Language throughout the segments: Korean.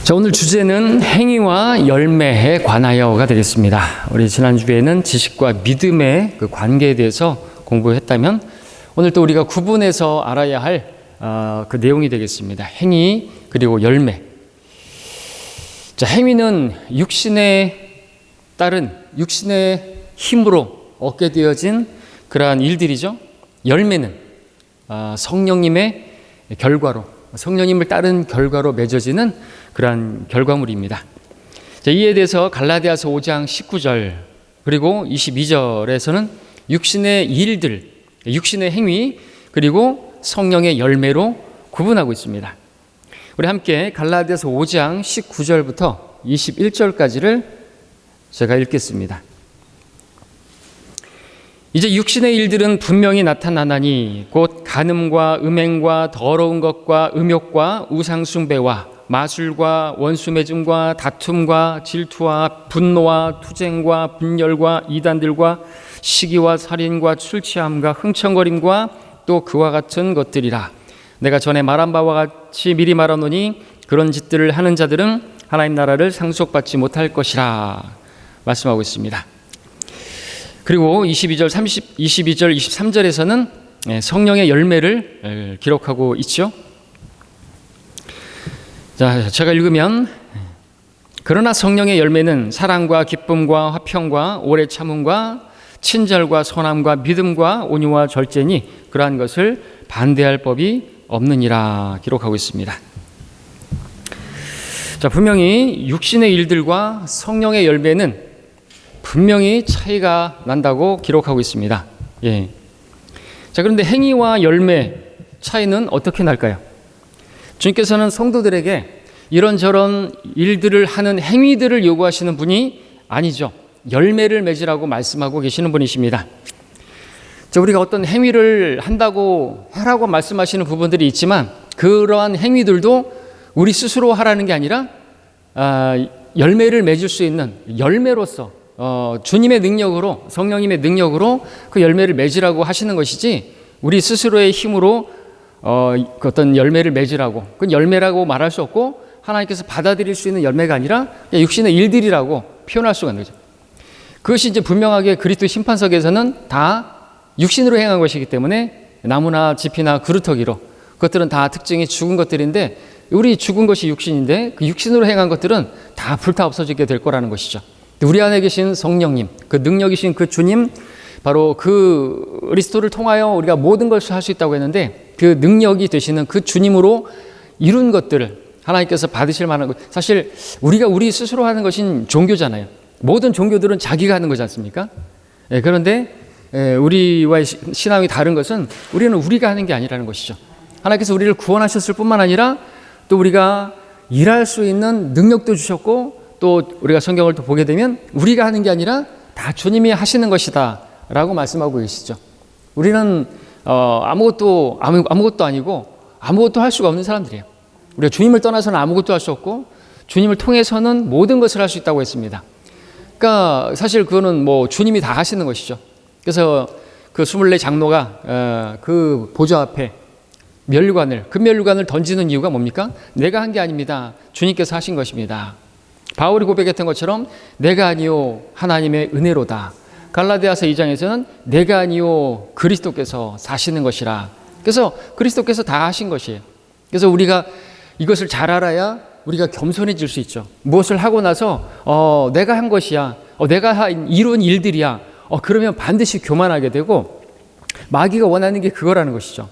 자, 오늘 주제는 행위와 열매에 관하여가 되겠습니다. 우리 지난주에는 지식과 믿음의 그 관계에 대해서 공부했다면 오늘 또 우리가 구분해서 알아야 할 그 내용이 되겠습니다. 행위 그리고 열매. 자, 행위는 육신에 따른 육신의 힘으로 얻게 되어진 그러한 일들이죠. 열매는 성령님의 결과로, 성령님을 따른 결과로 맺어지는 그러한 결과물입니다. 자, 이에 대해서 갈라디아서 5장 19절 그리고 22절에서는 육신의 일들, 육신의 행위 그리고 성령의 열매로 구분하고 있습니다. 우리 함께 갈라디아서 5장 19절부터 21절까지를 제가 읽겠습니다. 이제 육신의 일들은 분명히 나타나나니 곧 간음과 음행과 더러운 것과 음욕과 우상숭배와 마술과 원수매증과 다툼과 질투와 분노와 투쟁과 분열과 이단들과 시기와 살인과 술취함과 흥청거림과 또 그와 같은 것들이라. 내가 전에 말한 바와 같이 미리 말하노니 그런 짓들을 하는 자들은 하나님 나라를 상속받지 못할 것이라 말씀하고 있습니다. 그리고 22절, 23절에서는 성령의 열매를 기록하고 있죠. 자, 제가 읽으면 그러나 성령의 열매는 사랑과 기쁨과 화평과 오래 참음과 친절과 선함과 믿음과 온유와 절제니 그러한 것을 반대할 법이 없느니라 기록하고 있습니다. 자, 분명히 육신의 일들과 성령의 열매는 분명히 차이가 난다고 기록하고 있습니다. 예. 자, 그런데 행위와 열매 차이는 어떻게 날까요? 주님께서는 성도들에게 이런저런 일들을 하는 행위들을 요구하시는 분이 아니죠. 열매를 맺으라고 말씀하고 계시는 분이십니다. 자, 우리가 어떤 행위를 한다고 하라고 말씀하시는 부분들이 있지만 그러한 행위들도 우리 스스로 하라는 게 아니라 열매를 맺을 수 있는 열매로서 주님의 능력으로, 성령님의 능력으로 그 열매를 맺으라고 하시는 것이지 우리 스스로의 힘으로 그 어떤 열매를 맺으라고, 그건 열매라고 말할 수 없고 하나님께서 받아들일 수 있는 열매가 아니라 육신의 일들이라고 표현할 수가 있는 거죠. 그것이 이제 분명하게 그리스도 심판석에서는 다 육신으로 행한 것이기 때문에 나무나 짚이나 그루터기로 그것들은 다 특징이 죽은 것들인데 우리 죽은 것이 육신인데 그 육신으로 행한 것들은 다 불타 없어지게 될 거라는 것이죠. 우리 안에 계신 성령님, 그 능력이신 그 주님, 바로 그 그리스도를 통하여 우리가 모든 것을 할 수 있다고 했는데 그 능력이 되시는 그 주님으로 이룬 것들을 하나님께서 받으실 만한 것, 사실 우리가 우리 스스로 하는 것인 종교잖아요. 모든 종교들은 자기가 하는 거지 않습니까? 그런데 우리와의 신앙이 다른 것은 우리는 우리가 하는 게 아니라는 것이죠. 하나님께서 우리를 구원하셨을 뿐만 아니라 또 우리가 일할 수 있는 능력도 주셨고 또 우리가 성경을 또 보게 되면 우리가 하는 게 아니라 다 주님이 하시는 것이다 라고 말씀하고 계시죠. 우리는 아무것도 아니고 아무것도 할 수가 없는 사람들이에요. 우리가 주님을 떠나서는 아무것도 할 수 없고 주님을 통해서는 모든 것을 할 수 있다고 했습니다. 그러니까 사실 그거는 뭐 주님이 다 하시는 것이죠. 그래서 그 24 장로가 그 보좌 앞에 금면류관을 던지는 이유가 뭡니까? 내가 한 게 아닙니다. 주님께서 하신 것입니다. 바울이 고백했던 것처럼 내가 아니요 하나님의 은혜로다. 갈라디아서 2장에서는 내가 아니요 그리스도께서 사시는 것이라. 그래서 그리스도께서 다 하신 것이에요. 그래서 우리가 이것을 잘 알아야 우리가 겸손해질 수 있죠. 무엇을 하고 나서 내가 한 것이야, 내가 이룬 일들이야, 그러면 반드시 교만하게 되고 마귀가 원하는 게 그거라는 것이죠.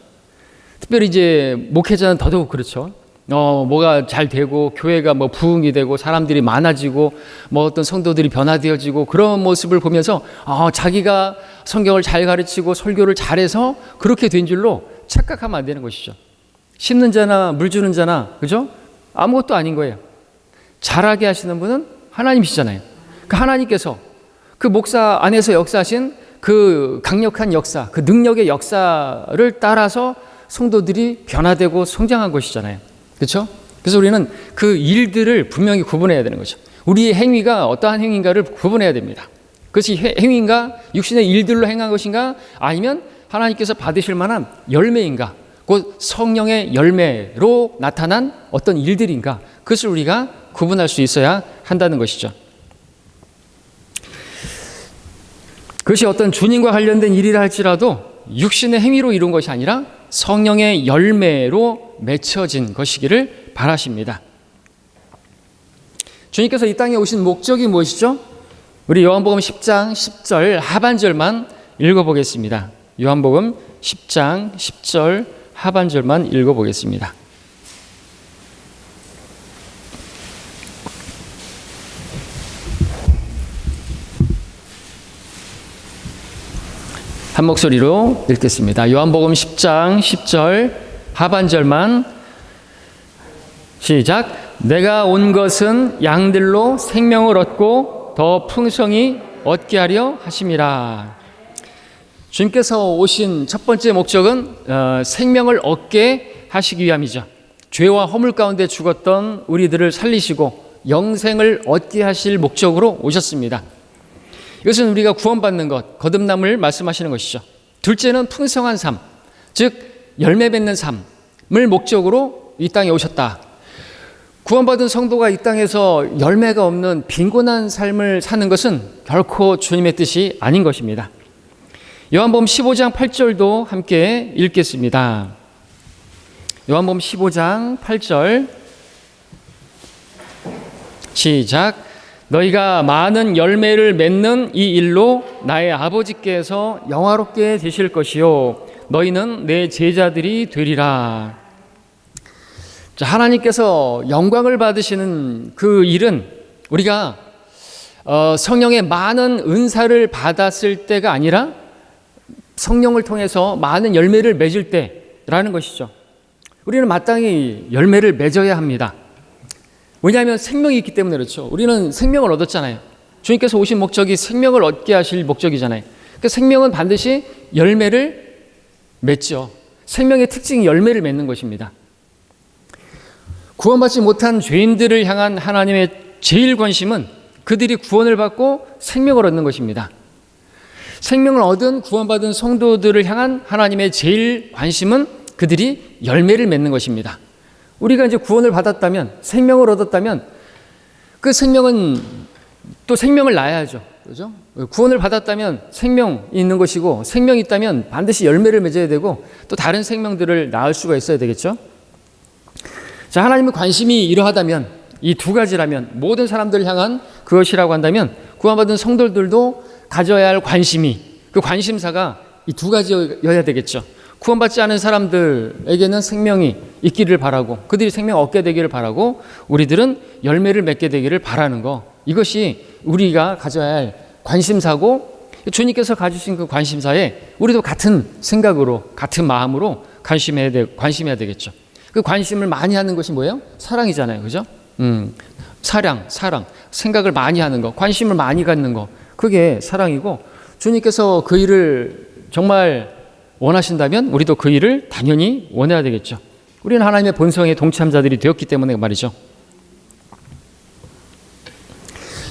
특별히 이제 목회자는 더더욱 그렇죠. 뭐가 잘 되고 교회가 뭐 부흥이 되고 사람들이 많아지고 뭐 어떤 성도들이 변화되어지고 그런 모습을 보면서 자기가 성경을 잘 가르치고 설교를 잘해서 그렇게 된 줄로 착각하면 안 되는 것이죠. 심는 자나 물 주는 자나 그죠? 아무것도 아닌 거예요. 잘하게 하시는 분은 하나님이시잖아요. 그 하나님께서 그 목사 안에서 역사하신 그 강력한 역사, 그 능력의 역사를 따라서 성도들이 변화되고 성장한 것이잖아요. 그렇죠? 그래서 우리는 그 일들을 분명히 구분해야 되는 거죠. 우리의 행위가 어떠한 행위인가를 구분해야 됩니다. 그것이 행위인가, 육신의 일들로 행한 것인가, 아니면 하나님께서 받으실 만한 열매인가, 곧 성령의 열매로 나타난 어떤 일들인가, 그것을 우리가 구분할 수 있어야 한다는 것이죠. 그것이 어떤 주님과 관련된 일이라 할지라도 육신의 행위로 이룬 것이 아니라 성령의 열매로 맺혀진 것이기를 바라십니다. 주님께서 이 땅에 오신 목적이 무엇이죠? 우리 요한복음 10장 10절 하반절만 읽어보겠습니다. 요한복음 10장 10절 하반절만 읽어보겠습니다. 한 목소리로 읽겠습니다. 요한복음 10장 10절 하반절만 시작. 내가 온 것은 양들로 생명을 얻고 더 풍성히 얻게 하려 하심이라. 주님께서 오신 첫 번째 목적은 생명을 얻게 하시기 위함이죠. 죄와 허물 가운데 죽었던 우리들을 살리시고 영생을 얻게 하실 목적으로 오셨습니다. 이것은 우리가 구원받는 것, 거듭남을 말씀하시는 것이죠. 둘째는 풍성한 삶, 즉 열매 맺는 삶을 목적으로 이 땅에 오셨다. 구원받은 성도가 이 땅에서 열매가 없는 빈곤한 삶을 사는 것은 결코 주님의 뜻이 아닌 것입니다. 요한복음 15장 8절도 함께 읽겠습니다. 요한복음 15장 8절 시작. 너희가 많은 열매를 맺는 이 일로 나의 아버지께서 영화롭게 되실 것이요 너희는 내 제자들이 되리라. 자, 하나님께서 영광을 받으시는 그 일은 우리가 성령의 많은 은사를 받았을 때가 아니라 성령을 통해서 많은 열매를 맺을 때라는 것이죠. 우리는 마땅히 열매를 맺어야 합니다. 왜냐하면 생명이 있기 때문에 그렇죠. 우리는 생명을 얻었잖아요. 주님께서 오신 목적이 생명을 얻게 하실 목적이잖아요. 그러니까 생명은 반드시 열매를 맺죠. 생명의 특징이 열매를 맺는 것입니다. 구원받지 못한 죄인들을 향한 하나님의 제일 관심은 그들이 구원을 받고 생명을 얻는 것입니다. 생명을 얻은 구원받은 성도들을 향한 하나님의 제일 관심은 그들이 열매를 맺는 것입니다. 우리가 이제 구원을 받았다면, 생명을 얻었다면 그 생명은 또 생명을 낳아야죠. 그렇죠? 구원을 받았다면 생명이 있는 것이고, 생명이 있다면 반드시 열매를 맺어야 되고 또 다른 생명들을 낳을 수가 있어야 되겠죠. 자, 하나님의 관심이 이러하다면, 이 두 가지라면, 모든 사람들을 향한 그것이라고 한다면 구원받은 성도들도 가져야 할 관심이, 그 관심사가 이 두 가지여야 되겠죠. 구원받지 않은 사람들에게는 생명이 있기를 바라고 그들이 생명 얻게 되기를 바라고 우리들은 열매를 맺게 되기를 바라는 거, 이것이 우리가 가져야 할 관심사고, 주님께서 가지신 그 관심사에 우리도 같은 생각으로 같은 마음으로 관심해야 되겠죠. 그 관심을 많이 하는 것이 뭐예요? 사랑이잖아요. 그죠? 사랑, 생각을 많이 하는 거, 관심을 많이 갖는 거, 그게 사랑이고, 주님께서 그 일을 정말 원하신다면 우리도 그 일을 당연히 원해야 되겠죠. 우리는 하나님의 본성의 동참자들이 되었기 때문에 말이죠.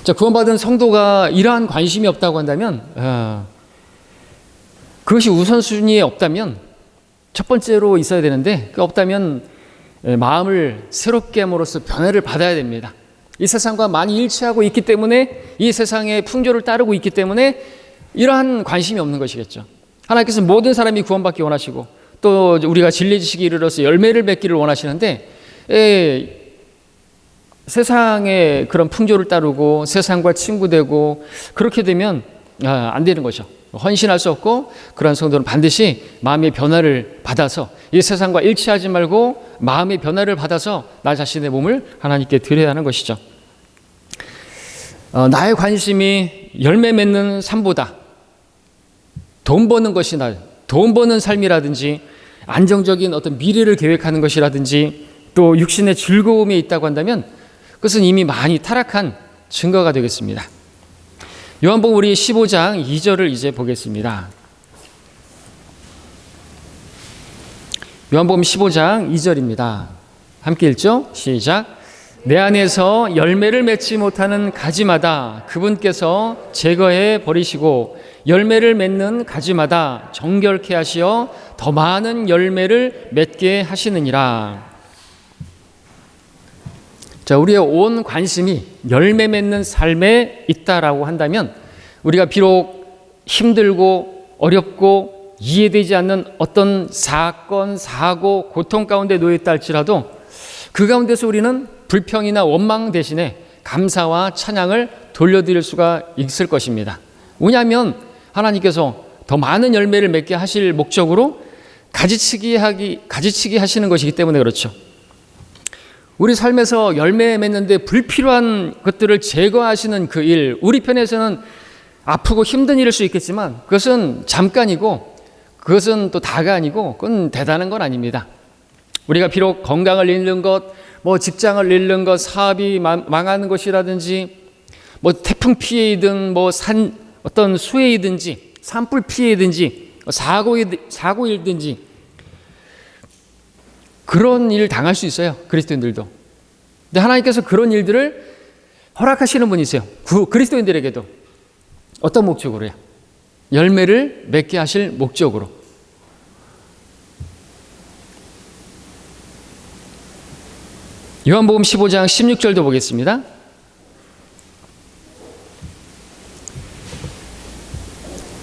자, 구원받은 성도가 이러한 관심이 없다고 한다면, 그것이 우선순위에 없다면, 첫 번째로 있어야 되는데 그 없다면 마음을 새롭게 함으로써 변화를 받아야 됩니다. 이 세상과 많이 일치하고 있기 때문에, 이 세상의 풍조를 따르고 있기 때문에 이러한 관심이 없는 것이겠죠. 하나님께서 모든 사람이 구원받기 원하시고 또 우리가 진리 지식에 이르러서 열매를 맺기를 원하시는데, 세상의 그런 풍조를 따르고 세상과 친구되고 그렇게 되면 안 되는 거죠. 헌신할 수 없고, 그런 성도는 반드시 마음의 변화를 받아서 이 세상과 일치하지 말고 마음의 변화를 받아서 나 자신의 몸을 하나님께 드려야 하는 것이죠. 나의 관심이 열매 맺는 삶보다 돈 버는 것이나 돈 버는 삶이라든지 안정적인 어떤 미래를 계획하는 것이라든지 또 육신의 즐거움이 있다고 한다면 그것은 이미 많이 타락한 증거가 되겠습니다. 요한복음 우리 15장 2절을 이제 보겠습니다. 요한복음 15장 2절입니다. 함께 읽죠? 시작. 내 안에서 열매를 맺지 못하는 가지마다 그분께서 제거해 버리시고 열매를 맺는 가지마다 정결케 하시어 더 많은 열매를 맺게 하시느니라. 자, 우리의 온 관심이 열매 맺는 삶에 있다라고 한다면 우리가 비록 힘들고 어렵고 이해되지 않는 어떤 사건, 사고, 고통 가운데 놓여 있다 할지라도 그 가운데서 우리는 불평이나 원망 대신에 감사와 찬양을 돌려드릴 수가 있을 것입니다. 왜냐하면 하나님께서 더 많은 열매를 맺게 하실 목적으로 가지치기 하시는 것이기 때문에 그렇죠. 우리 삶에서 열매 맺는데 불필요한 것들을 제거하시는 그 일, 우리 편에서는 아프고 힘든 일일 수 있겠지만 그것은 잠깐이고 그것은 또 다가 아니고 그건 대단한 건 아닙니다. 우리가 비록 건강을 잃는 것, 뭐 직장을 잃는 것, 사업이 망하는 것이라든지 뭐 태풍 피해이든 뭐 어떤 수해이든지 산불 피해이든지 사고이든지 그런 일 당할 수 있어요. 그리스도인들도. 근데 하나님께서 그런 일들을 허락하시는 분이세요. 그리스도인들에게도. 어떤 목적으로요? 열매를 맺게 하실 목적으로. 요한복음 15장 16절도 보겠습니다.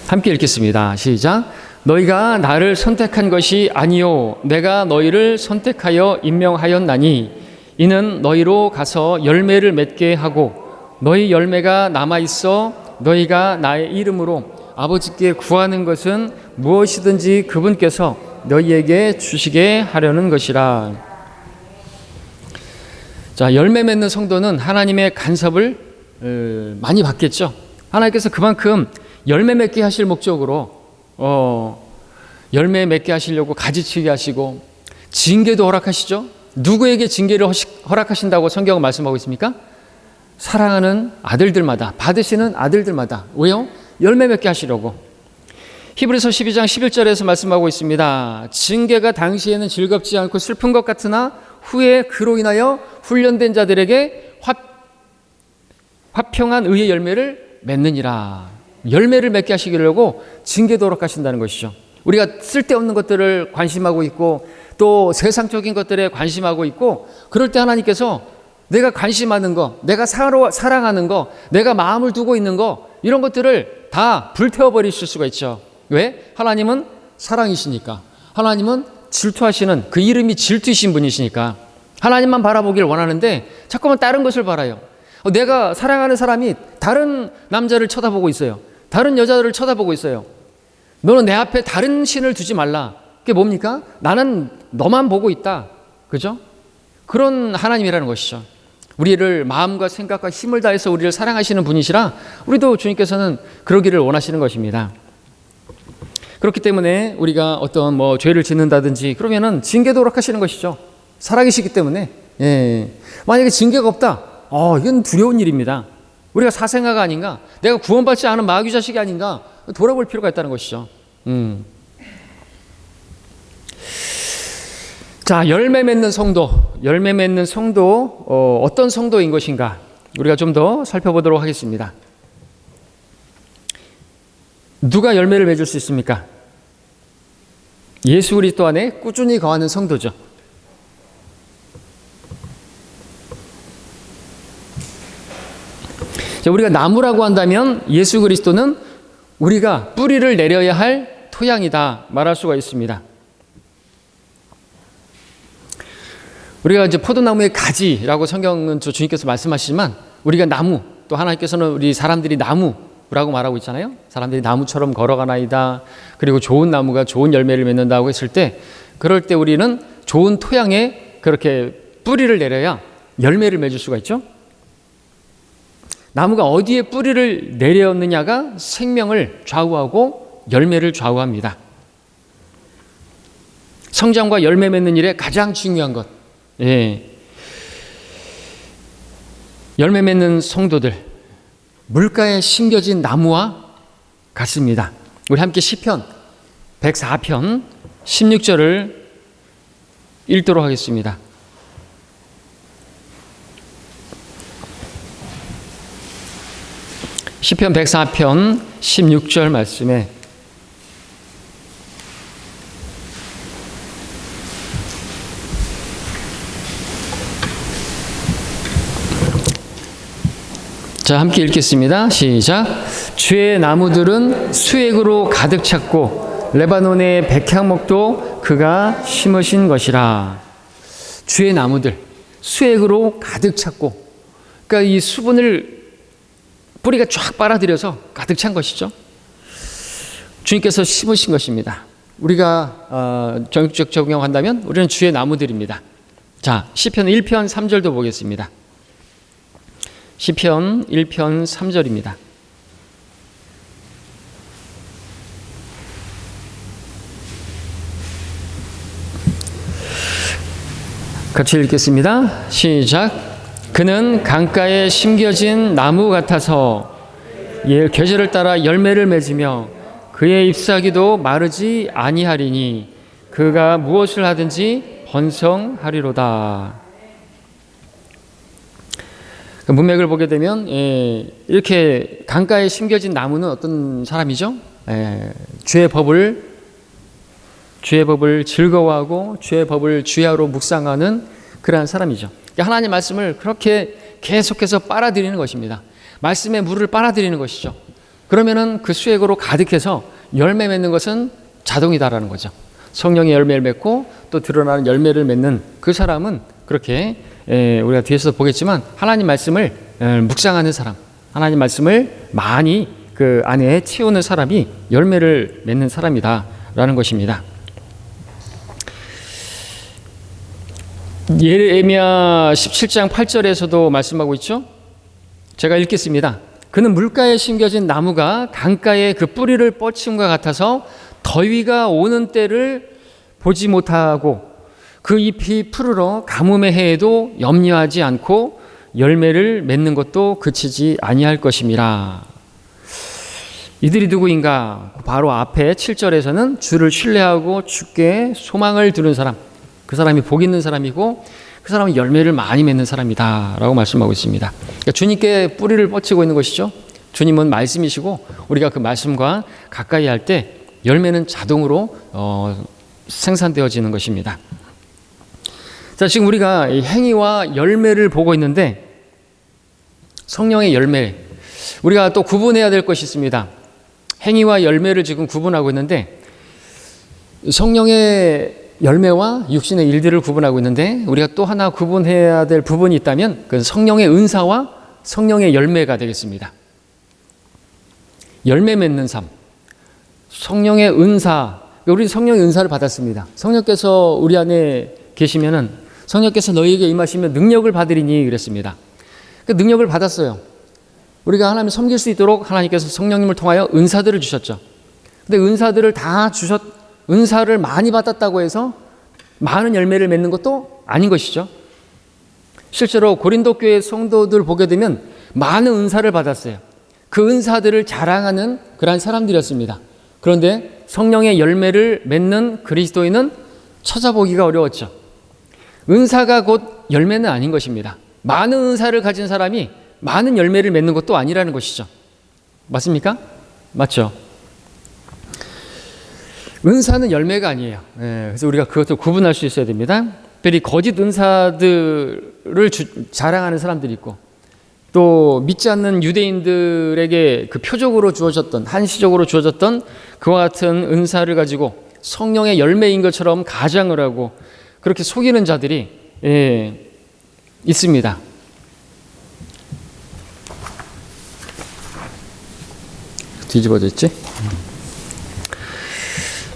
함께 읽겠습니다. 시작. 너희가 나를 선택한 것이 아니요 내가 너희를 선택하여 임명하였나니 이는 너희로 가서 열매를 맺게 하고 너희 열매가 남아있어 너희가 나의 이름으로 아버지께 구하는 것은 무엇이든지 그분께서 너희에게 주시게 하려는 것이라. 자, 열매 맺는 성도는 하나님의 간섭을 많이 받겠죠. 하나님께서 그만큼 열매 맺게 하실 목적으로 열매 맺게 하시려고 가지치게 하시고 징계도 허락하시죠. 누구에게 징계를 허락하신다고 성경은 말씀하고 있습니까? 사랑하는 아들들마다, 받으시는 아들들마다. 왜요? 열매 맺게 하시려고. 히브리서 12장 11절에서 말씀하고 있습니다. 징계가 당시에는 즐겁지 않고 슬픈 것 같으나 후에 그로 인하여 훈련된 자들에게 화평한 의의 열매를 맺느니라. 열매를 맺게 하시려고 징계도 허락하신다는 것이죠. 우리가 쓸데없는 것들을 관심하고 있고 또 세상적인 것들에 관심하고 있고 그럴 때 하나님께서 내가 관심하는 거, 내가 사랑하는 거, 내가 마음을 두고 있는 거 이런 것들을 다 불태워버리실 수가 있죠. 왜? 하나님은 사랑이시니까. 하나님은 질투하시는, 그 이름이 질투이신 분이시니까 하나님만 바라보길 원하는데 자꾸만 다른 것을 바라요. 내가 사랑하는 사람이 다른 남자를 쳐다보고 있어요. 다른 여자를 쳐다보고 있어요. 너는 내 앞에 다른 신을 두지 말라. 그게 뭡니까? 나는 너만 보고 있다. 그죠? 그런 하나님이라는 것이죠. 우리를 마음과 생각과 힘을 다해서 우리를 사랑하시는 분이시라 우리도 주님께서는 그러기를 원하시는 것입니다. 그렇기 때문에 우리가 어떤 죄를 짓는다든지 그러면은 징계도 허락하시는 것이죠. 살아계시기 때문에. 예. 만약에 징계가 없다. 이건 두려운 일입니다. 우리가 사생아가 아닌가? 내가 구원받지 않은 마귀 자식이 아닌가? 돌아볼 필요가 있다는 것이죠. 자, 열매 맺는 성도, 어떤 성도인 것인가? 우리가 좀 더 살펴보도록 하겠습니다. 누가 열매를 맺을 수 있습니까? 예수 그리스도 안에 꾸준히 거하는 성도죠. 자, 우리가 나무라고 한다면 예수 그리스도는 우리가 뿌리를 내려야 할 토양이다 말할 수가 있습니다. 우리가 이제 포도나무의 가지라고 성경은 주님께서 말씀하시지만 우리가 나무, 또 하나님께서는 우리 사람들이 나무라고 말하고 있잖아요. 사람들이 나무처럼 걸어가나이다. 그리고 좋은 나무가 좋은 열매를 맺는다고 했을 때 그럴 때 우리는 좋은 토양에 그렇게 뿌리를 내려야 열매를 맺을 수가 있죠. 나무가 어디에 뿌리를 내렸느냐가 생명을 좌우하고 열매를 좌우합니다. 성장과 열매 맺는 일에 가장 중요한 것. 예. 열매 맺는 성도들, 물가에 심겨진 나무와 같습니다. 우리 함께 시편 104편 16절을 읽도록 하겠습니다. 시편 104편 16절 말씀에 자, 함께 읽겠습니다. 시작. 주의 나무들은 수액으로 가득 찼고 레바논의 백향목도 그가 심으신 것이라. 주의 나무들 수액으로 가득 찼고, 그러니까 이 수분을 뿌리가 쫙 빨아들여서 가득 찬 것이죠. 주님께서 심으신 것입니다. 우리가 정육적 적용한다면 우리는 주의 나무들입니다. 자, 시편 1편 3절도 보겠습니다. 시편 1편 3절입니다. 같이 읽겠습니다. 시작. 그는 강가에 심겨진 나무 같아서 계절을 따라 열매를 맺으며 그의 잎사귀도 마르지 아니하리니 그가 무엇을 하든지 번성하리로다. 문맥을 보게 되면 이렇게 강가에 심겨진 나무는 어떤 사람이죠? 주의 법을 즐거워하고 주의 법을 주야로 묵상하는 그러한 사람이죠. 하나님 말씀을 그렇게 계속해서 빨아들이는 것입니다. 말씀의 물을 빨아들이는 것이죠. 그러면은 그 수액으로 가득해서 열매 맺는 것은 자동이다라는 거죠. 성령의 열매를 맺고 또 드러나는 열매를 맺는 그 사람은 그렇게 우리가 뒤에서 보겠지만 하나님 말씀을 묵상하는 사람, 하나님 말씀을 많이 그 안에 채우는 사람이 열매를 맺는 사람이다라는 것입니다. 예레미야 17장 8절에서도 말씀하고 있죠. 제가 읽겠습니다. 그는 물가에 심겨진 나무가 강가에 그 뿌리를 뻗침과 같아서 더위가 오는 때를 보지 못하고 그 잎이 푸르러 가뭄의 해에도 염려하지 않고 열매를 맺는 것도 그치지 아니할 것임이라. 이들이 누구인가? 바로 앞에 7절에서는 주를 신뢰하고 주께 소망을 두는 사람, 그 사람이 복 있는 사람이고 그 사람은 열매를 많이 맺는 사람이다 라고 말씀하고 있습니다. 그러니까 주님께 뿌리를 뻗치고 있는 것이죠. 주님은 말씀이시고 우리가 그 말씀과 가까이 할 때 열매는 자동으로 생산되어지는 것입니다. 자, 지금 우리가 행위와 열매를 보고 있는데 성령의 열매, 우리가 또 구분해야 될 것이 있습니다. 행위와 열매를 지금 구분하고 있는데 성령의 열매와 육신의 일들을 구분하고 있는데 우리가 또 하나 구분해야 될 부분이 있다면 그건 성령의 은사와 성령의 열매가 되겠습니다. 열매 맺는 삶, 성령의 은사, 우리 성령의 은사를 받았습니다. 성령께서 우리 안에 계시면은 성령께서 너희에게 임하시면 능력을 받으리니 그랬습니다. 그 능력을 받았어요. 우리가 하나님을 섬길 수 있도록 하나님께서 성령님을 통하여 은사들을 주셨죠. 근데 은사들을 다 은사를 많이 받았다고 해서 많은 열매를 맺는 것도 아닌 것이죠. 실제로 고린도 교회 성도들 보게 되면 많은 은사를 받았어요. 그 은사들을 자랑하는 그러한 사람들이었습니다. 그런데 성령의 열매를 맺는 그리스도인은 찾아보기가 어려웠죠. 은사가 곧 열매는 아닌 것입니다. 많은 은사를 가진 사람이 많은 열매를 맺는 것도 아니라는 것이죠. 맞습니까? 맞죠? 은사는 열매가 아니에요. 그래서 우리가 그것을 구분할 수 있어야 됩니다. 특별히 거짓 은사들을 자랑하는 사람들이 있고 또 믿지 않는 유대인들에게 그 표적으로 주어졌던 한시적으로 주어졌던 그와 같은 은사를 가지고 성령의 열매인 것처럼 가장을 하고 그렇게 속이는 자들이 있습니다. 뒤집어져 있지?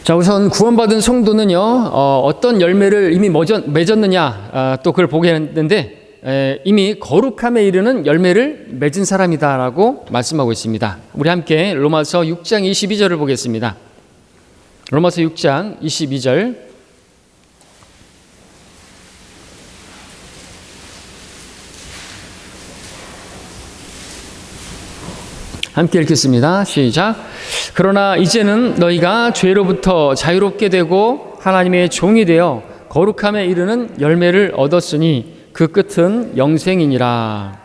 자, 우선 구원받은 성도는요, 어떤 열매를 이미 맺었느냐, 또 그걸 보게 했는데, 이미 거룩함에 이르는 열매를 맺은 사람이다라고 말씀하고 있습니다. 우리 함께 로마서 6장 22절을 보겠습니다. 로마서 6장 22절. 함께 읽겠습니다. 시작. 그러나 이제는 너희가 죄로부터 자유롭게 되고 하나님의 종이 되어 거룩함에 이르는 열매를 얻었으니 그 끝은 영생이니라.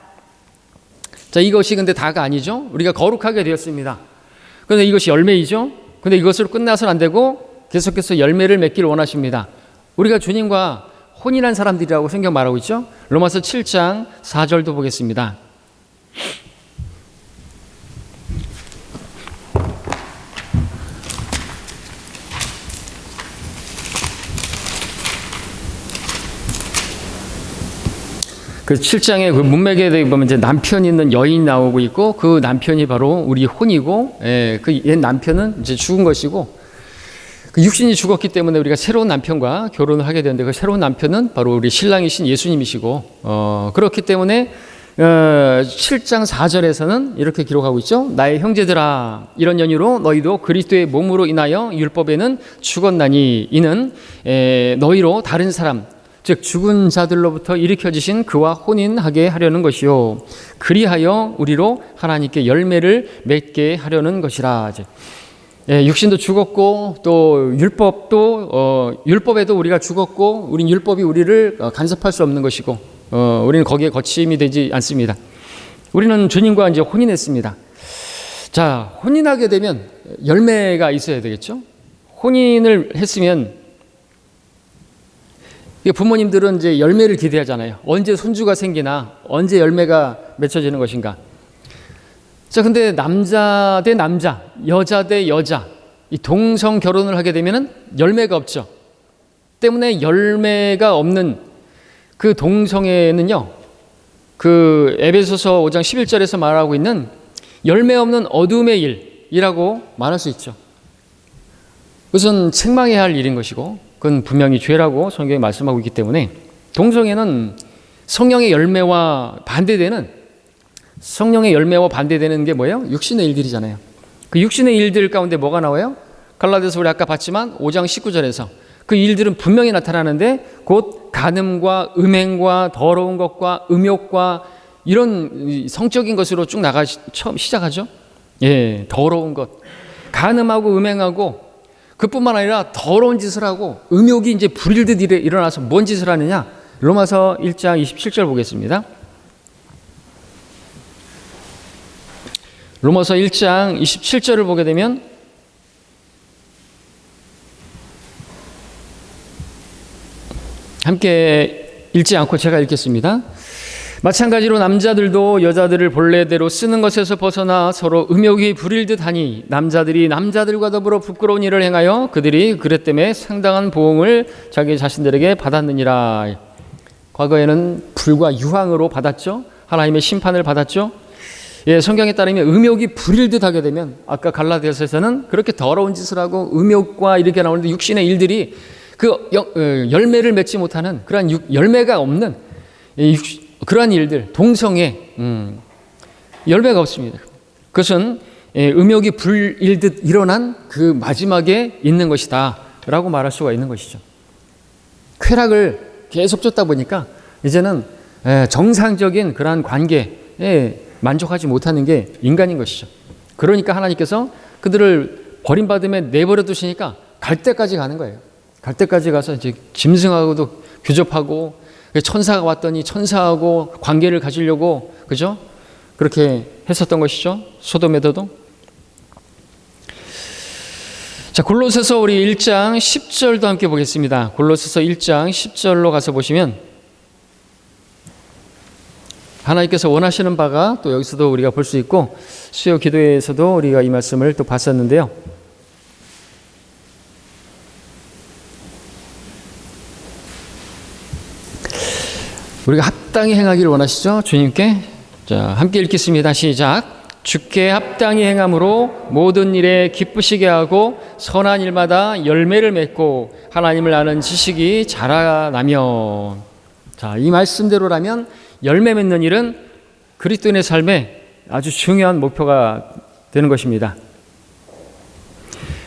자, 이것이 근데 다가 아니죠. 우리가 거룩하게 되었습니다. 그런데 이것이 열매이죠. 근데 이것으로 끝나서는 안 되고 계속해서 열매를 맺기를 원하십니다. 우리가 주님과 혼인한 사람들이라고 성경 말하고 있죠. 로마서 7장 4절도 보겠습니다. 그 7장에 그 문맥에 보면 이제 남편이 있는 여인이 나오고 있고 그 남편이 바로 우리 혼이고, 그 옛 남편은 이제 죽은 것이고 그 육신이 죽었기 때문에 우리가 새로운 남편과 결혼을 하게 되는데 그 새로운 남편은 바로 우리 신랑이신 예수님이시고, 그렇기 때문에 7장 4절에서는 이렇게 기록하고 있죠. 나의 형제들아, 이런 연유로 너희도 그리스도의 몸으로 인하여 율법에는 죽었나니 이는 너희로 다른 사람 즉 죽은 자들로부터 일으켜지신 그와 혼인하게 하려는 것이요 그리하여 우리로 하나님께 열매를 맺게 하려는 것이라. 육신도 죽었고 또 율법도 율법에도 우리가 죽었고 우린 율법이 우리를 간섭할 수 없는 것이고 우리는 거기에 거침이 되지 않습니다. 우리는 주님과 이제 혼인했습니다. 자, 혼인하게 되면 열매가 있어야 되겠죠. 혼인을 했으면 부모님들은 이제 열매를 기대하잖아요. 언제 손주가 생기나, 언제 열매가 맺혀지는 것인가. 자, 근데 남자 대 남자, 여자 대 여자, 이 동성 결혼을 하게 되면은 열매가 없죠. 때문에 열매가 없는 그 동성애는요, 그 에베소서 5장 11절에서 말하고 있는 열매 없는 어둠의 일이라고 말할 수 있죠. 그것은 책망해야 할 일인 것이고, 그건 분명히 죄라고 성경이 말씀하고 있기 때문에 동성애는 성령의 열매와 반대되는 게 뭐예요? 육신의 일들이잖아요. 그 육신의 일들 가운데 뭐가 나와요? 갈라디아서 우리 아까 봤지만 5장 19절에서 그 일들은 분명히 나타나는데 곧 간음과 음행과 더러운 것과 음욕과 이런 성적인 것으로 쭉 처음 시작하죠. 예, 더러운 것, 간음하고 음행하고 그뿐만 아니라 더러운 짓을 하고 음욕이 이제 불일듯 일어나서 뭔 짓을 하느냐? 로마서 1장 27절 보겠습니다. 로마서 1장 27절을 보게 되면 함께 읽지 않고 제가 읽겠습니다. 마찬가지로 남자들도 여자들을 본래대로 쓰는 것에서 벗어나 서로 음욕이 부릴 듯하니 남자들이 남자들과 더불어 부끄러운 일을 행하여 그들이 그릇 때문에 상당한 보응을 자기 자신들에게 받았느니라. 과거에는 불과 유황으로 받았죠. 하나님의 심판을 받았죠. 예, 성경에 따르면 음욕이 부릴 듯하게 되면 아까 갈라디아서에서는 그렇게 더러운 짓을 하고 음욕과 이렇게 나오는데 육신의 일들이 그 열매를 맺지 못하는 그러한 열매가 없는 그러한 일들, 동성애, 열매가 없습니다. 그것은 음욕이 불일듯 일어난 그 마지막에 있는 것이다 라고 말할 수가 있는 것이죠. 쾌락을 계속 쫓다 보니까 이제는 정상적인 그러한 관계에 만족하지 못하는 게 인간인 것이죠. 그러니까 하나님께서 그들을 버림받음에 내버려 두시니까 갈 때까지 가는 거예요. 갈 때까지 가서 이제 짐승하고도 교접하고 천사가 왔더니 천사하고 관계를 가지려고, 그죠? 그렇게 했었던 것이죠. 소돔에서도. 자, 골로새서 우리 1장 10절도 함께 보겠습니다. 골로새서 1장 10절로 가서 보시면 하나님께서 원하시는 바가 또 여기서도 우리가 볼 수 있고 수요 기도회에서도 우리가 이 말씀을 또 봤었는데요. 우리가 합당히 행하기를 원하시죠? 주님께. 자, 함께 읽겠습니다. 시작. 주께 합당히 행함으로 모든 일에 기쁘시게 하고 선한 일마다 열매를 맺고 하나님을 아는 지식이 자라나며. 자, 이 말씀대로라면 열매 맺는 일은 그리스도인의 삶에 아주 중요한 목표가 되는 것입니다.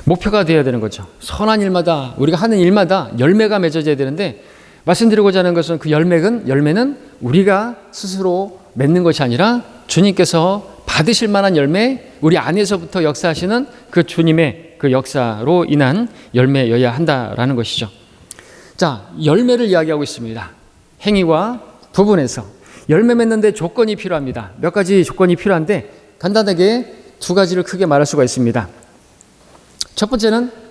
목표가 되어야 되는 거죠. 선한 일마다, 우리가 하는 일마다 열매가 맺어져야 되는데, 말씀드리고자 하는 것은 그 열매는 우리가 스스로 맺는 것이 아니라 주님께서 받으실 만한 열매, 우리 안에서부터 역사하시는 그 주님의 그 역사로 인한 열매여야 한다라는 것이죠. 자, 열매를 이야기하고 있습니다. 행위와 부분에서 열매 맺는데 조건이 필요합니다. 몇 가지 조건이 필요한데 간단하게 두 가지를 크게 말할 수가 있습니다. 첫 번째는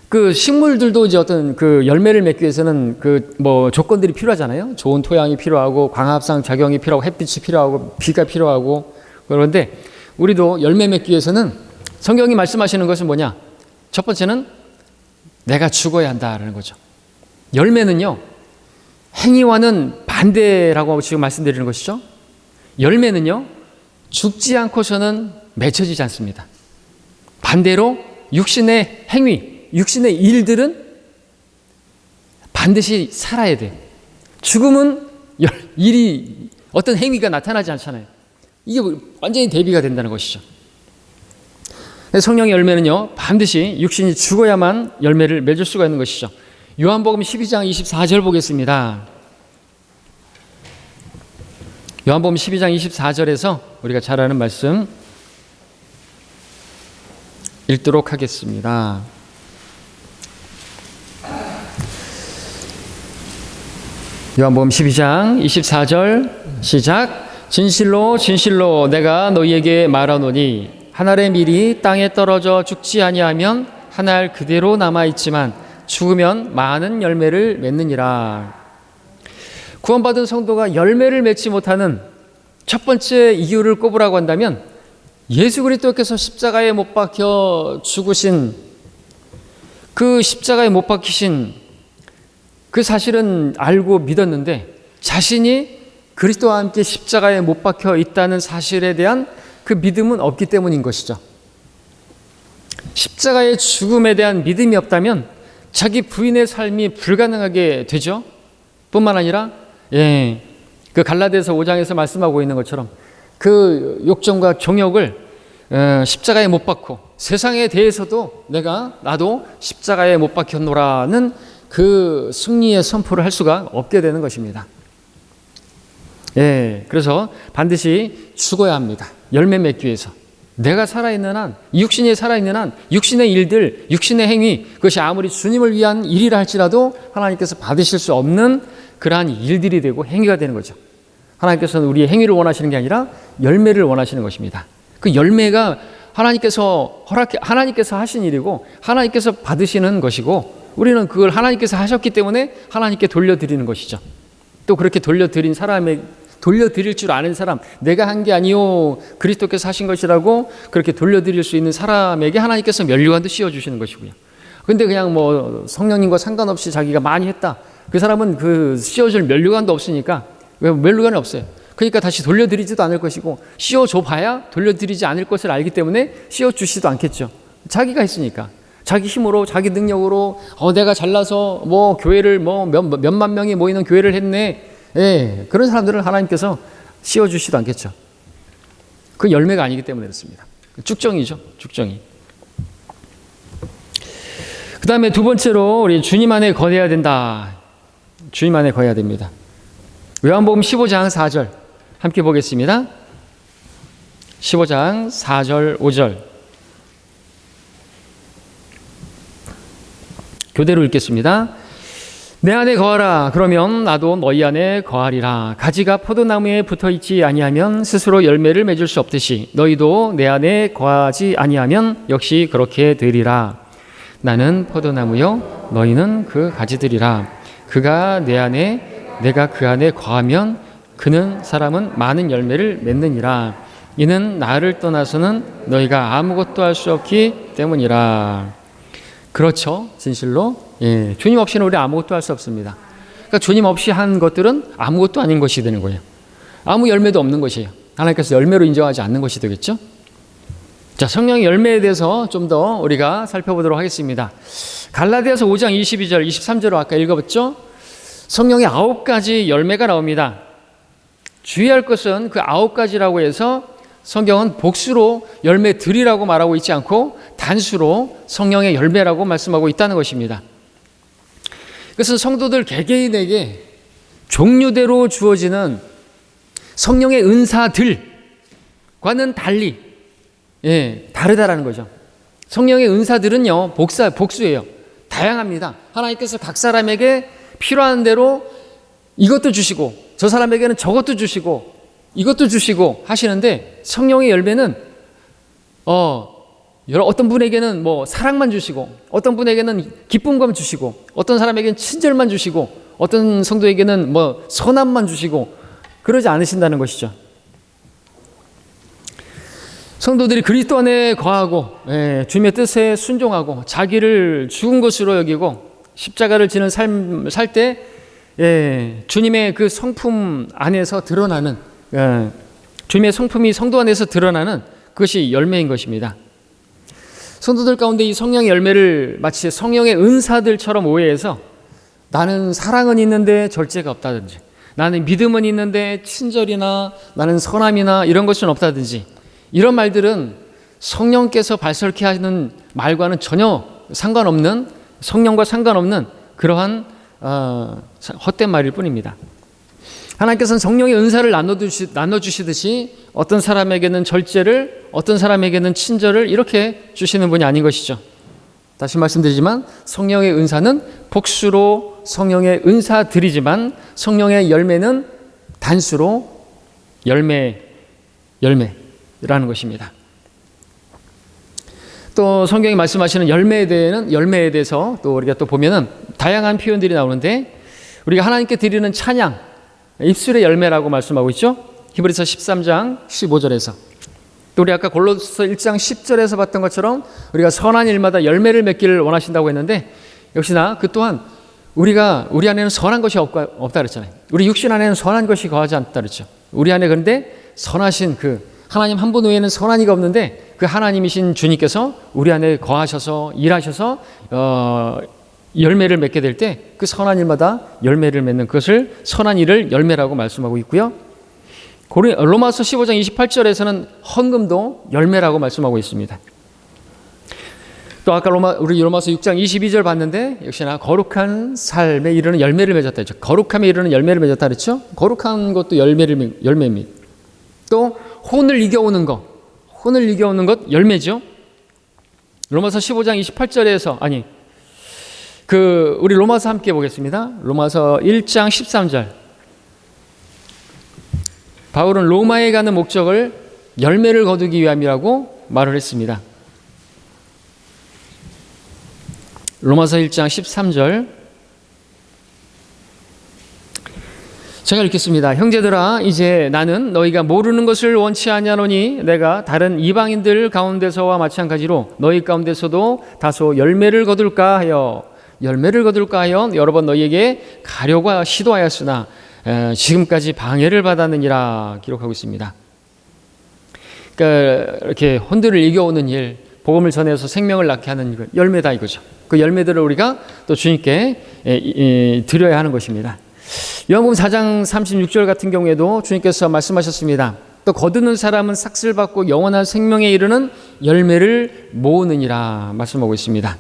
그 식물들도 이제 어떤 그 열매를 맺기 위해서는 그 뭐 조건들이 필요하잖아요. 좋은 토양이 필요하고 광합성 작용이 필요하고 햇빛이 필요하고 비가 필요하고. 그런데 우리도 열매 맺기 위해서는 성경이 말씀하시는 것은 뭐냐? 첫 번째는 내가 죽어야 한다라는 거죠. 열매는요, 행위와는 반대라고 지금 말씀드리는 것이죠. 열매는요, 죽지 않고서는 맺혀지지 않습니다. 반대로 육신의 행위, 육신의 일들은 반드시 살아야 돼요. 죽음은 일이, 어떤 행위가 나타나지 않잖아요. 이게 완전히 대비가 된다는 것이죠. 성령의 열매는요, 반드시 육신이 죽어야만 열매를 맺을 수가 있는 것이죠. 요한복음 12장 24절 보겠습니다. 요한복음 12장 24절에서 우리가 잘 아는 말씀 읽도록 하겠습니다. 요한복음 12장 24절 시작. 진실로 진실로 내가 너희에게 말하노니 한 알의 밀이 땅에 떨어져 죽지 아니하면 한 알 그대로 남아있지만 죽으면 많은 열매를 맺느니라. 구원받은 성도가 열매를 맺지 못하는 첫 번째 이유를 꼽으라고 한다면 예수 그리스도께서 십자가에 못 박혀 죽으신 그 십자가에 못 박히신 그 사실은 알고 믿었는데 자신이 그리스도와 함께 십자가에 못 박혀 있다는 사실에 대한 그 믿음은 없기 때문인 것이죠. 십자가의 죽음에 대한 믿음이 없다면 자기 부인의 삶이 불가능하게 되죠. 뿐만 아니라 그 갈라디아서 5장에서 말씀하고 있는 것처럼 그 욕정과 정욕을 십자가에 못 박고 세상에 대해서도 나도 십자가에 못 박혔노라는 그 승리의 선포를 할 수가 없게 되는 것입니다. 그래서 반드시 죽어야 합니다. 열매 맺기 위해서. 내가 살아있는 한, 육신이 살아있는 한, 육신의 일들, 육신의 행위, 그것이 아무리 주님을 위한 일이라 할지라도 하나님께서 받으실 수 없는 그러한 일들이 되고 행위가 되는 거죠. 하나님께서는 우리의 행위를 원하시는 게 아니라 열매를 원하시는 것입니다. 그 열매가 하나님께서 하신 일이고 하나님께서 받으시는 것이고 우리는 그걸 하나님께서 하셨기 때문에 하나님께 돌려드리는 것이죠. 또 그렇게 돌려드릴 줄 아는 사람, 내가 한 게 아니요 그리스도께서 하신 것이라고 그렇게 돌려드릴 수 있는 사람에게 하나님께서 면류관도 씌워주시는 것이고요. 근데 그냥 성령님과 상관없이 자기가 많이 했다, 그 사람은 그 씌워줄 면류관도 없으니까, 왜 면류관이 없어요. 그러니까 다시 돌려드리지도 않을 것이고 씌워줘 봐야 돌려드리지 않을 것을 알기 때문에 씌워주시도 않겠죠. 자기가 했으니까. 자기 힘으로, 자기 능력으로 내가 잘나서 교회를 몇만 명이 모이는 교회를 했네. 그런 사람들은 하나님께서 씌워주시도 않겠죠. 그 열매가 아니기 때문에 그렇습니다. 쭉정이죠. 쭉정이. 그 다음에 두 번째로 우리 주님 안에 거해야 된다. 주님 안에 거해야 됩니다. 요한복음 15장 4절 함께 보겠습니다. 15장 4절 5절 교대로 읽겠습니다. 내 안에 거하라. 그러면 나도 너희 안에 거하리라. 가지가 포도나무에 붙어있지 아니하면 스스로 열매를 맺을 수 없듯이 너희도 내 안에 거하지 아니하면 역시 그렇게 되리라. 나는 포도나무요 너희는 그 가지들이라. 그가 내 안에 내가 그 안에 거하면 그는 사람은 많은 열매를 맺느니라. 이는 나를 떠나서는 너희가 아무것도 할 수 없기 때문이라. 그렇죠. 진실로 주님 없이는 우리 아무것도 할 수 없습니다. 그러니까 주님 없이 한 것들은 아무것도 아닌 것이 되는 거예요. 아무 열매도 없는 것이에요. 하나님께서 열매로 인정하지 않는 것이 되겠죠. 자, 성령의 열매에 대해서 좀 더 우리가 살펴보도록 하겠습니다. 갈라디아서 5장 22절 23절을 아까 읽어봤죠. 성령의 9가지 열매가 나옵니다. 주의할 것은 그 9가지라고 해서 성경은 복수로 열매들이라고 말하고 있지 않고 단수로 성령의 열매라고 말씀하고 있다는 것입니다. 그것은 성도들 개개인에게 종류대로 주어지는 성령의 은사들과는 달리 다르다라는 거죠. 성령의 은사들은요 복수예요. 다양합니다. 하나님께서 각 사람에게 필요한 대로 이것도 주시고 저 사람에게는 저것도 주시고 이것도 주시고 하시는데 성령의 열매는 어떤 분에게는 사랑만 주시고 어떤 분에게는 기쁨감 주시고 어떤 사람에게는 친절만 주시고 어떤 성도에게는 선함만 주시고 그러지 않으신다는 것이죠. 성도들이 그리스도 안에 거하고 주님의 뜻에 순종하고 자기를 죽은 것으로 여기고 십자가를 지는 삶 살 때 주님의 그 성품 안에서 드러나는, 주님의 성품이 성도 안에서 드러나는 그것이 열매인 것입니다. 성도들 가운데 이 성령의 열매를 마치 성령의 은사들처럼 오해해서 나는 사랑은 있는데 절제가 없다든지, 나는 믿음은 있는데 친절이나 나는 선함이나 이런 것은 없다든지, 이런 말들은 성령께서 발설케 하는 말과는 전혀 상관없는, 성령과 상관없는 그러한 헛된 말일 뿐입니다. 하나님께서는 성령의 은사를 나눠주시듯이 어떤 사람에게는 절제를, 어떤 사람에게는 친절을 이렇게 주시는 분이 아닌 것이죠. 다시 말씀드리지만 성령의 은사는 복수로 성령의 은사들이지만 성령의 열매는 단수로 열매라는 것입니다. 또 성경이 말씀하시는 열매에 대해서 또 우리가 또 보면은 다양한 표현들이 나오는데, 우리가 하나님께 드리는 찬양, 입술의 열매라고 말씀하고 있죠. 히브리서 13장 15절에서. 또 우리 아까 골로새 1장 10절에서 봤던 것처럼 우리가 선한 일마다 열매를 맺기를 원하신다고 했는데, 역시나 그 또한 우리 안에는 선한 것이 없다 그랬잖아요. 우리 육신 안에는 선한 것이 거하지 않다 그랬죠. 우리 안에 그런데 선하신 그 하나님 한 분 외에는 선한 이가 없는데, 그 하나님이신 주님께서 우리 안에 거하셔서 일하셔서 열매를 맺게 될 때 그 선한 일마다 열매를 맺는 그것을 선한 일을 열매라고 말씀하고 있고요. 로마서 15장 28절에서는 헌금도 열매라고 말씀하고 있습니다. 또 아까 우리 로마서 6장 22절 봤는데, 역시나 거룩한 삶에 이르는 열매를 맺었다 했죠. 거룩함에 이르는 열매를 맺었다 그랬죠. 거룩한 것도 열매입니다. 또 혼을 이겨오는 것 열매죠. 로마서 15장 28절에서 우리 로마서 함께 보겠습니다. 로마서 1장 13절. 바울은 로마에 가는 목적을 열매를 거두기 위함이라고 말을 했습니다. 로마서 1장 13절. 제가 읽겠습니다. 형제들아, 이제 나는 너희가 모르는 것을 원치 아니하노니 내가 다른 이방인들 가운데서와 마찬가지로 너희 가운데서도 다소 열매를 거둘까 하여 여러 번 너희에게 가려고 시도하였으나 지금까지 방해를 받았느니라 기록하고 있습니다. 그러니까 이렇게 혼들을 이겨오는 일, 복음을 전해서 생명을 낳게 하는 열매다 이거죠. 그 열매들을 우리가 또 주님께 드려야 하는 것입니다. 요한복음 4장 36절 같은 경우에도 주님께서 말씀하셨습니다. 또 거두는 사람은 삭슬 받고 영원한 생명에 이르는 열매를 모으느니라 말씀하고 있습니다.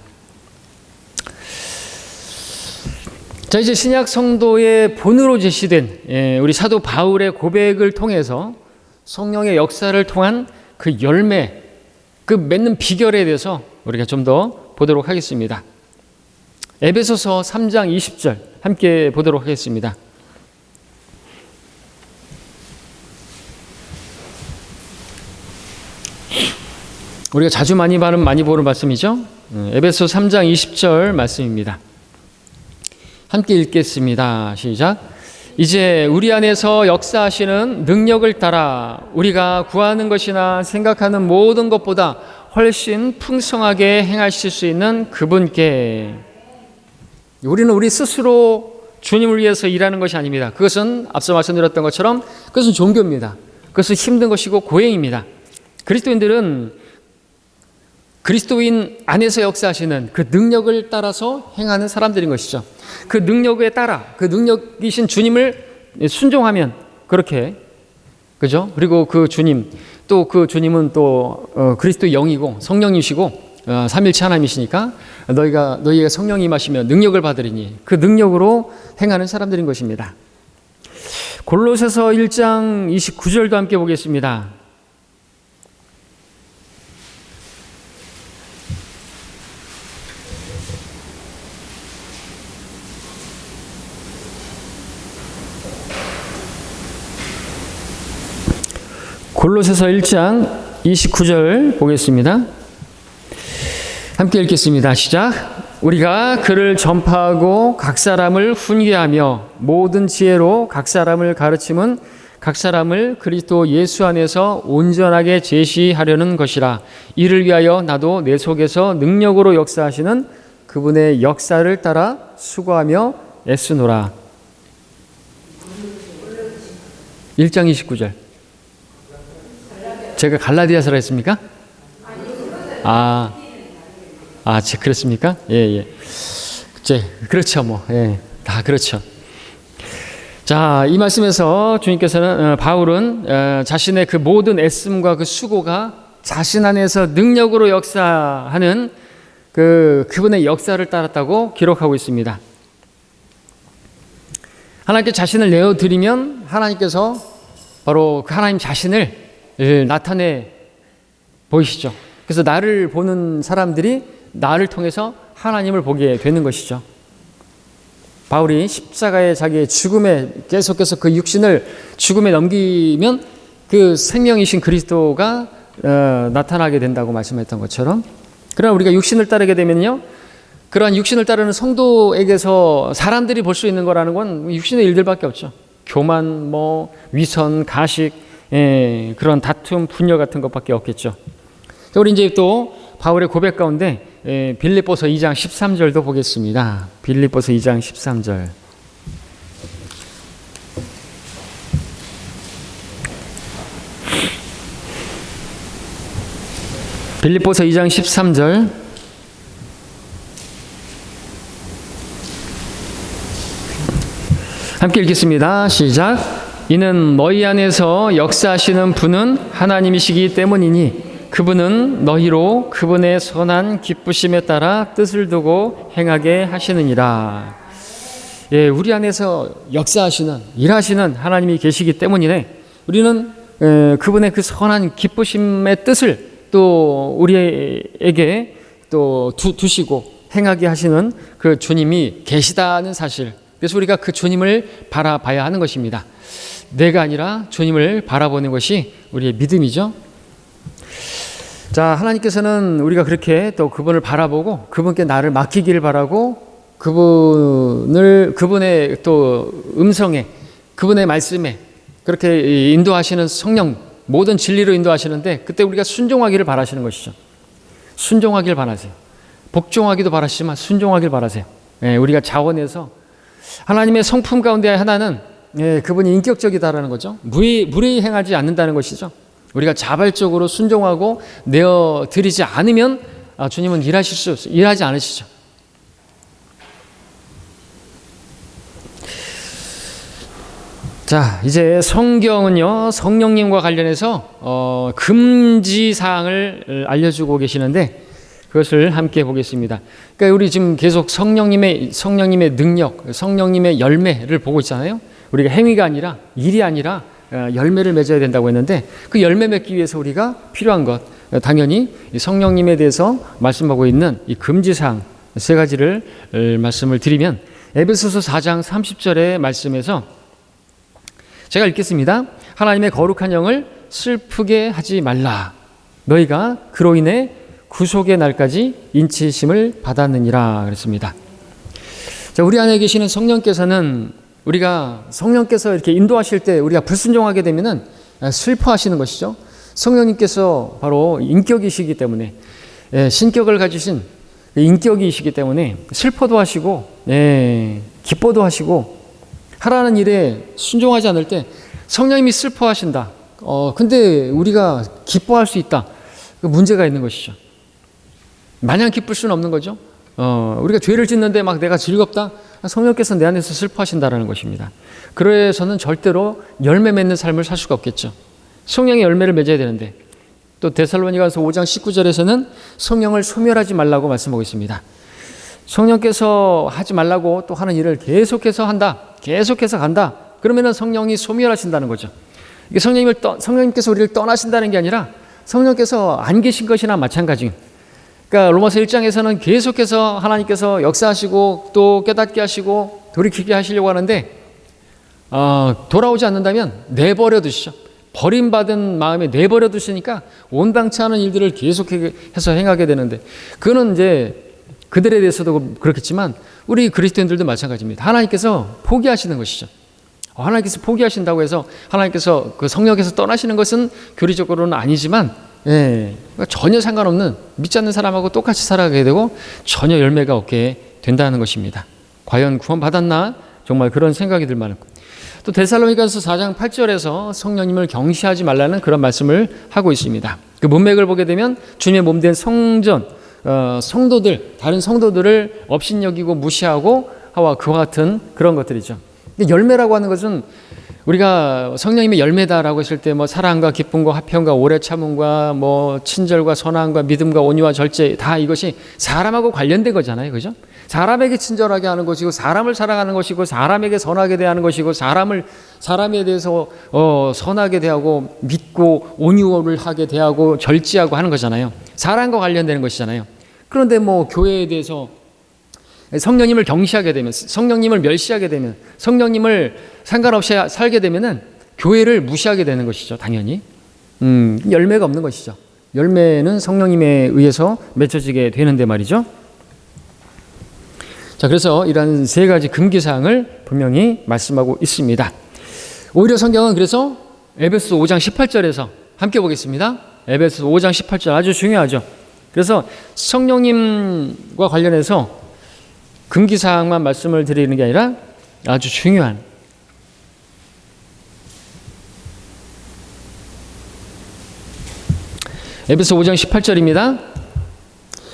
자, 이제 신약 성도의 본으로 제시된 우리 사도 바울의 고백을 통해서 성령의 역사를 통한 그 열매, 그 맺는 비결에 대해서 우리가 좀 더 보도록 하겠습니다. 에베소서 3장 20절 함께 보도록 하겠습니다. 우리가 자주 많이 보는 말씀이죠. 에베소 3장 20절 말씀입니다. 함께 읽겠습니다. 시작. 이제 우리 안에서 역사하시는 능력을 따라 우리가 구하는 것이나 생각하는 모든 것보다 훨씬 풍성하게 행하실 수 있는 그분께. 우리는 우리 스스로 주님을 위해서 일하는 것이 아닙니다. 그것은 앞서 말씀드렸던 것처럼 그것은 종교입니다. 그것은 힘든 것이고 고행입니다. 그리스도인들은 그리스도인 안에서 역사하시는 그 능력을 따라서 행하는 사람들인 것이죠. 그 능력에 따라 그 능력이신 주님을 순종하면 그렇게, 그죠? 그리고 그 주님, 또 그 주님은 또 그리스도의 영이고 성령이시고 삼일체 하나님이시니까 너희가 성령이 임하시면 능력을 받으리니 그 능력으로 행하는 사람들인 것입니다. 골로새서 1장 29절도 함께 보겠습니다. 골로새서 1장 29절 보겠습니다. 함께 읽겠습니다. 시작. 우리가 그를 전파하고 각 사람을 훈계하며 모든 지혜로 각 사람을 가르침은 각 사람을 그리스도 예수 안에서 온전하게 제시하려는 것이라. 이를 위하여 나도 내 속에서 능력으로 역사하시는 그분의 역사를 따라 수고하며 애쓰노라. 1장 29절. 제가 갈라디아서라 했습니까? 그렇습니까? 예. 그렇죠, 뭐. 예, 다 그렇죠. 자, 이 말씀에서 주님께서는, 바울은 자신의 그 모든 애씀과 그 수고가 자신 안에서 능력으로 역사하는 그분의 역사를 따랐다고 기록하고 있습니다. 하나님께 자신을 내어드리면 하나님께서 바로 그 하나님 자신을 나타내 보이시죠. 그래서 나를 보는 사람들이 나를 통해서 하나님을 보게 되는 것이죠. 바울이 십자가의 자기의 죽음에 계속해서 그 육신을 죽음에 넘기면 그 생명이신 그리스도가 나타나게 된다고 말씀했던 것처럼, 그러나 우리가 육신을 따르게 되면요, 그러한 육신을 따르는 성도에게서 사람들이 볼 수 있는 거라는 건 육신의 일들밖에 없죠. 교만, 위선, 가식, 그런 다툼, 분열 같은 것밖에 없겠죠. 우리 이제 또 바울의 고백 가운데 빌립보서 2장 13절도 보겠습니다. 빌립보서 2장 13절. 빌립보서 2장 13절. 함께 읽겠습니다. 시작. 이는 너희 안에서 역사하시는 분은 하나님이시기 때문이니 그분은 너희로 그분의 선한 기쁘심에 따라 뜻을 두고 행하게 하시느니라. 예, 우리 안에서 역사하시는, 일하시는 하나님이 계시기 때문이네. 우리는 그분의 그 선한 기쁘심의 뜻을 또 우리에게 또 두시고 행하게 하시는 그 주님이 계시다는 사실. 그래서 우리가 그 주님을 바라봐야 하는 것입니다. 내가 아니라 주님을 바라보는 것이 우리의 믿음이죠. 자, 하나님께서는 우리가 그렇게 또 그분을 바라보고 그분께 나를 맡기길 바라고 그분의 또 음성에, 그분의 말씀에 그렇게 인도하시는 성령, 모든 진리로 인도하시는데 그때 우리가 순종하기를 바라시는 것이죠. 순종하길 바라세요. 복종하기도 바라시지만 순종하길 바라세요. 우리가 자원해서 하나님의 성품 가운데 하나는 그분이 인격적이다라는 거죠. 무례히 행하지 않는다는 것이죠. 우리가 자발적으로 순종하고 내어드리지 않으면 주님은 일하지 않으시죠. 자, 이제 성경은요, 성령님과 관련해서 금지사항을 알려주고 계시는데 그것을 함께 보겠습니다. 그러니까 우리 지금 계속 성령님의 능력, 성령님의 열매를 보고 있잖아요. 우리가 행위가 아니라, 일이 아니라 열매를 맺어야 된다고 했는데 그 열매 맺기 위해서 우리가 필요한 것, 당연히 성령님에 대해서 말씀하고 있는 이 금지사항 3가지를 말씀을 드리면, 에베소서 4장 30절의 말씀에서 제가 읽겠습니다. 하나님의 거룩한 영을 슬프게 하지 말라. 너희가 그로 인해 구속의 날까지 인치심을 받았느니라 그랬습니다. 자, 우리 안에 계시는 성령께서는 성령께서 이렇게 인도하실 때 우리가 불순종하게 되면은 슬퍼하시는 것이죠. 성령님께서 바로 인격이시기 때문에, 신격을 가지신 인격이시기 때문에 슬퍼도 하시고, 기뻐도 하시고, 하라는 일에 순종하지 않을 때 성령님이 슬퍼하신다. 근데 우리가 기뻐할 수 있다. 문제가 있는 것이죠. 마냥 기쁠 수는 없는 거죠. 우리가 죄를 짓는데 막 내가 즐겁다? 성령께서 내 안에서 슬퍼하신다라는 것입니다. 그래서는 절대로 열매 맺는 삶을 살 수가 없겠죠. 성령의 열매를 맺어야 되는데, 또 데살로니가서 5장 19절에서는 성령을 소멸하지 말라고 말씀하고 있습니다. 성령께서 하지 말라고 또 하는 일을 계속해서 한다, 계속해서 간다, 그러면은 성령이 소멸하신다는 거죠. 이게 성령님께서 우리를 떠나신다는 게 아니라 성령께서 안 계신 것이나 마찬가지. 그러니까 로마서 1장에서는 계속해서 하나님께서 역사하시고 또 깨닫게 하시고 돌이키게 하시려고 하는데, 돌아오지 않는다면 내버려 두시죠. 버림받은 마음에 내버려 두시니까 온당치 않은 일들을 계속해서 행하게 되는데, 그거는 이제 그들에 대해서도 그렇겠지만 우리 그리스도인들도 마찬가지입니다. 하나님께서 포기하시는 것이죠. 하나님께서 포기하신다고 해서 하나님께서 그 성령께서 떠나시는 것은 교리적으로는 아니지만, 전혀 상관없는, 믿지 않는 사람하고 똑같이 살아가게 되고 전혀 열매가 없게 된다는 것입니다. 과연 구원 받았나? 정말 그런 생각이 들 만한. 또 데살로니가서 4장 8절에서 성령님을 경시하지 말라는 그런 말씀을 하고 있습니다. 그 문맥을 보게 되면 주님의 몸된 성전, 성도들, 다른 성도들을 업신여기고 무시하고 하와 그와 같은 그런 것들이죠. 열매라고 하는 것은 우리가 성령님의 열매다라고 했을 때 뭐 사랑과 기쁨과 화평과 오래 참음과 뭐 친절과 선함과 믿음과 온유와 절제, 다 이것이 사람하고 관련된 거잖아요. 그죠? 사람에게 친절하게 하는 것이고 사람을 사랑하는 것이고 사람에게 선하게 대하는 것이고 사람에 대해서 선하게 대하고 믿고 온유를 하게 대하고 절제하고 하는 거잖아요. 사람과 관련되는 것이잖아요. 그런데 뭐 교회에 대해서 성령님을 경시하게 되면, 성령님을 멸시하게 되면, 성령님을 상관없이 살게 되면은 교회를 무시하게 되는 것이죠. 당연히 열매가 없는 것이죠. 열매는 성령님에 의해서 맺혀지게 되는데 말이죠. 자, 그래서 이러한 세 가지 금기사항을 분명히 말씀하고 있습니다. 오히려 성경은 그래서 에베소 5장 18절에서 함께 보겠습니다. 에베소 5장 18절 아주 중요하죠. 그래서 성령님과 관련해서 금기사항만 말씀을 드리는 게 아니라 아주 중요한 에베소 5장 18절입니다.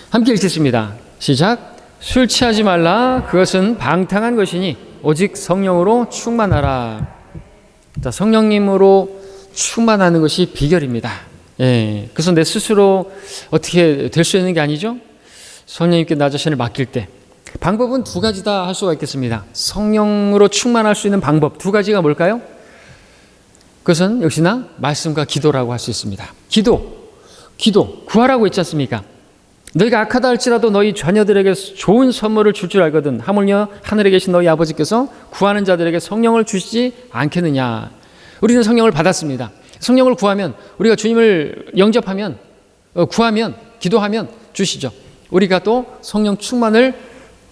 함께 읽겠습니다. 시작. 술 취하지 말라. 그것은 방탕한 것이니 오직 성령으로 충만하라. 자, 성령님으로 충만하는 것이 비결입니다. 예, 그래서 내 스스로 어떻게 될 수 있는 게 아니죠. 성령님께 나 자신을 맡길 때 방법은 두 가지 다 할 수가 있겠습니다. 성령으로 충만할 수 있는 방법 두 가지가 뭘까요? 그것은 역시나 말씀과 기도라고 할 수 있습니다. 기도 구하라고 했지 않습니까? 너희가 악하다 할지라도 너희 자녀들에게 좋은 선물을 줄 줄 알거든 하물며 하늘에 계신 너희 아버지께서 구하는 자들에게 성령을 주시지 않겠느냐. 우리는 성령을 받았습니다. 성령을 구하면, 우리가 주님을 영접하면, 구하면, 기도하면 주시죠. 우리가 또 성령 충만을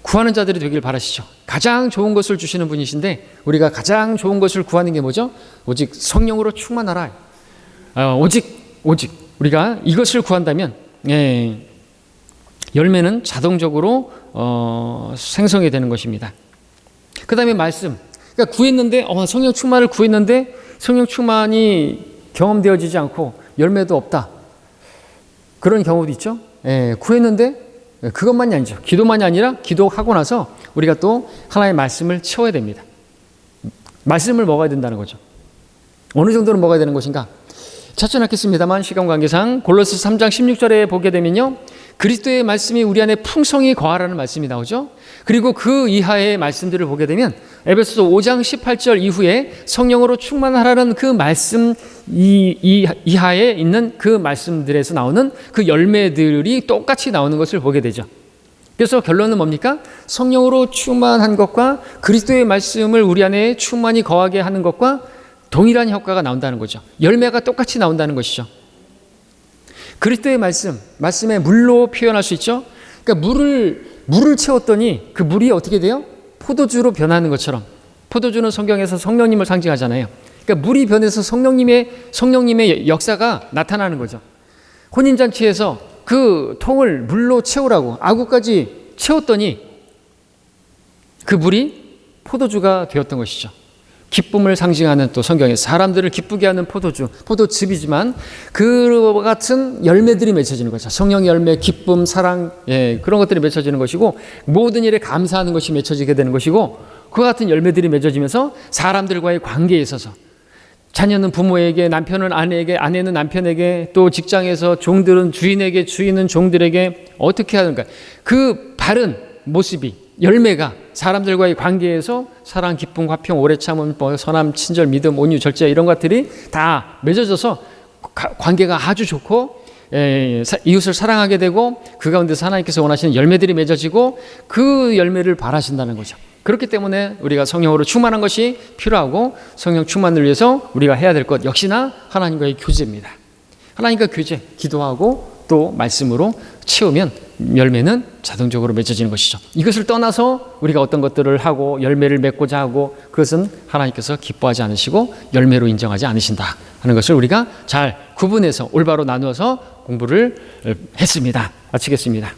구하는 자들이 되길 바라시죠. 가장 좋은 것을 주시는 분이신데 우리가 가장 좋은 것을 구하는 게 뭐죠? 오직 성령으로 충만하라. 오직 우리가 이것을 구한다면 열매는 자동적으로 생성이 되는 것입니다. 그 다음에 말씀. 그러니까 구했는데 성령 충만을 구했는데 성령 충만이 경험되어지지 않고 열매도 없다. 그런 경우도 있죠. 구했는데 그것만이 아니죠. 기도만이 아니라 기도하고 나서 우리가 또 하나의 말씀을 채워야 됩니다. 말씀을 먹어야 된다는 거죠. 어느 정도는 먹어야 되는 것인가? 찾지 않겠습니다만 시간 관계상 골로새 3장 16절에 보게 되면요, 그리스도의 말씀이 우리 안에 풍성히 거하라는 말씀이 나오죠. 그리고 그 이하의 말씀들을 보게 되면 에베소서 5장 18절 이후에 성령으로 충만하라는 그 말씀 이하에 있는 그 말씀들에서 나오는 그 열매들이 똑같이 나오는 것을 보게 되죠. 그래서 결론은 뭡니까? 성령으로 충만한 것과 그리스도의 말씀을 우리 안에 충만히 거하게 하는 것과 동일한 효과가 나온다는 거죠. 열매가 똑같이 나온다는 것이죠. 그리스도의 말씀의 물로 표현할 수 있죠. 그러니까 물을 채웠더니 그 물이 어떻게 돼요? 포도주로 변하는 것처럼. 포도주는 성경에서 성령님을 상징하잖아요. 그러니까 물이 변해서 성령님의 역사가 나타나는 거죠. 혼인잔치에서 그 통을 물로 채우라고 아구까지 채웠더니 그 물이 포도주가 되었던 것이죠. 기쁨을 상징하는 또 성경에 사람들을 기쁘게 하는 포도즙이지만 그 같은 열매들이 맺혀지는 거죠. 성령의 열매, 기쁨, 사랑, 그런 것들이 맺혀지는 것이고 모든 일에 감사하는 것이 맺혀지게 되는 것이고 그 같은 열매들이 맺어지면서 사람들과의 관계에 있어서 자녀는 부모에게, 남편은 아내에게, 아내는 남편에게, 또 직장에서 종들은 주인에게, 주인은 종들에게 어떻게 하는가. 그 바른 모습이, 열매가 사람들과의 관계에서 사랑, 기쁨, 화평, 오래 참음, 선함, 친절, 믿음, 온유, 절제 이런 것들이 다 맺어져서 관계가 아주 좋고 이웃을 사랑하게 되고 그 가운데서 하나님께서 원하시는 열매들이 맺어지고 그 열매를 바라신다는 거죠. 그렇기 때문에 우리가 성령으로 충만한 것이 필요하고 성령 충만을 위해서 우리가 해야 될 것 역시나 하나님과의 교제입니다. 하나님과 교제, 기도하고 또 말씀으로 채우면 열매는 자동적으로 맺어지는 것이죠. 이것을 떠나서 우리가 어떤 것들을 하고 열매를 맺고자 하고 그것은 하나님께서 기뻐하지 않으시고 열매로 인정하지 않으신다 하는 것을 우리가 잘 구분해서 올바로 나누어서 공부를 했습니다. 마치겠습니다.